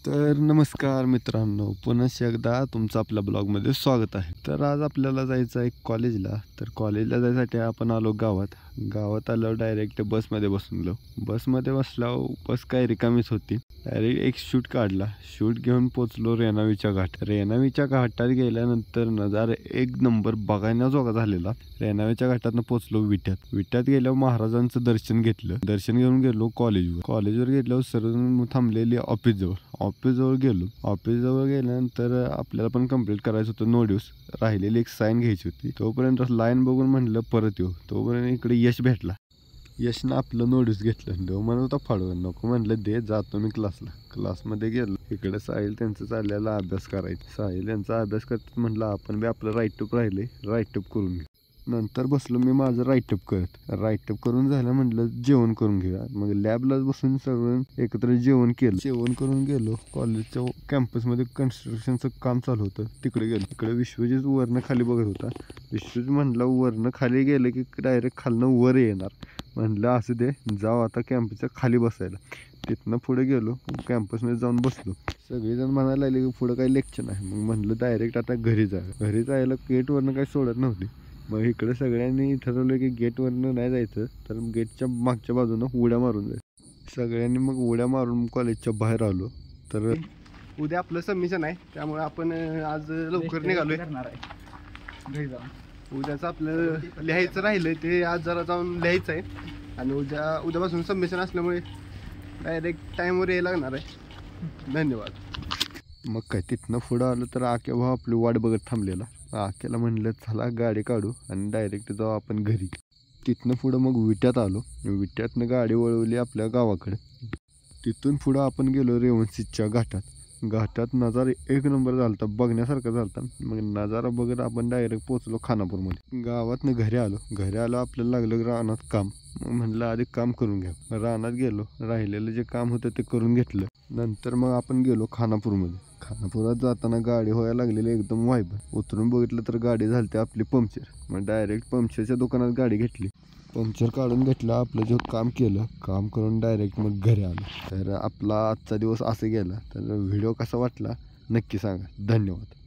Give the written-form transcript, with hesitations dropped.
तर नमस्कार मित्रांनो, पुन्हा एकदा तुमचं आपल्या ब्लॉगमध्ये स्वागत आहे. तर आज आपल्याला जायचं आहे कॉलेजला. तर कॉलेजला जायसाठी आपण आलो गावात आल्यावर डायरेक्ट बसमध्ये बसलो. बसमध्ये बसल्यावर बस काय रिकामीच होती. डायरेक्ट एक शूट काढला. शूट घेऊन पोचलो रेणावीच्या घाट. रेणावीच्या घाटात गेल्यानंतर नजारा एक नंबर बघण्याजोगा झालेला. रेणावीच्या घाटातनं पोचलो विट्यात गेल्यावर महाराजांचं दर्शन घेतलं. दर्शन घेऊन गेलो कॉलेजवर गेल्यावर सर्व थांबलेली ऑफिसजवळ गेलो. ऑफिसजवळ गेल्यानंतर आपल्याला पण कंप्लीट करायचं होतं नोट्स. राहिलेली एक साईन घ्यायची होती. तोपर्यंत लाईन बघून म्हणलं परत येऊ. तोपर्यंत इकडे यश भेटला. यशनं आपलं नोट्स घेतलं. देव म्हणत होता फाडवं. नको म्हणलं दे, जातो मी क्लासमध्ये गेलो. इकडे साहिल त्यांचं चाललेला अभ्यास करायचं. साहिल यांचा अभ्यास करतात म्हणलं आपण बी आपलं राईटअप करून घेऊ. नंतर बसलो मी माझं राईटअप करून झालं. म्हटलं जेवण करून घेऊया. मग लॅबलाच बसून सगळं एकत्र जेवण करून गेलो. कॉलेजच्या कॅम्पसमध्ये कन्स्ट्रक्शनचं काम चालू होतं. तिकडे गेलो. तिकडे विश्वजित वरनं खाली बघत होता. विश्वजित म्हणला वरनं खाली गेलं की डायरेक्ट खालनं वर येणार. म्हणलं असं दे, जाऊ आता कॅम्पसच्या खाली बसायला. तिथनं पुढे गेलो. कॅम्पसमध्ये जाऊन बसलो. सगळेजण म्हणायला लागले की पुढं काही लेक्चर नाही. मग म्हणलं डायरेक्ट आता घरी जायला गेटवरनं काही सोडत नव्हती. मग इकडे सगळ्यांनी ठरवलं की गेटवरनं नाही जायचं, तर गेटच्या मागच्या बाजूनं उड्या मारून जायचं. सगळ्यांनी मग उड्या मारून कॉलेजच्या बाहेर आलो. तर उद्या आपलं सबमिशन आहे, त्यामुळे आपण आज लवकर निघालोय. उद्याचं आपलं लिहायचं राहिलं ते आज जरा जाऊन लिहायचं आहे. आणि उद्यापासून सबमिशन असल्यामुळे डायरेक्ट टाईमवर यायला लागणार आहे. धन्यवाद. मग काय तिथनं पुढं आलं तर आक्या भाऊ आपली वाट बघत थांबलेला. आक्याला म्हणलं चला गाडी काढू आणि डायरेक्ट जाऊ आपण घरी. तिथनं पुढं मग विट्यात आलो. विट्यातनं गाडी वळवली आपल्या गावाकडे. तिथून पुढं आपण गेलो रेवणसिद्धच्या घाटात नजारा एक नंबर झालता, बघण्यासारखा झालता. मग नजारा बघत आपण डायरेक्ट पोचलो खानापूरमध्ये. गावातनं घरी आलो आपल्याला लागलं रानात काम. मग म्हणलं आधी काम करून घ्या. रानात गेलो. राहिलेलं जे काम होतं ते करून घेतलं. नंतर मग आपण गेलो खानापूरमध्ये. खानापुरात जाताना गाडी व्हायला लागलेली एकदम वायबर. उतरून बघितलं तर गाडी झालती आपली पंक्चर. मग डायरेक्ट पंक्चरच्या दुकानात गाडी घेतली. पंक्चर काढून घेतलं. आपलं जे काम करून डायरेक्ट मग घरी आलो. तर आपला आजचा दिवस असं गेला. तर व्हिडिओ कसा वाटला नक्की सांगा. धन्यवाद.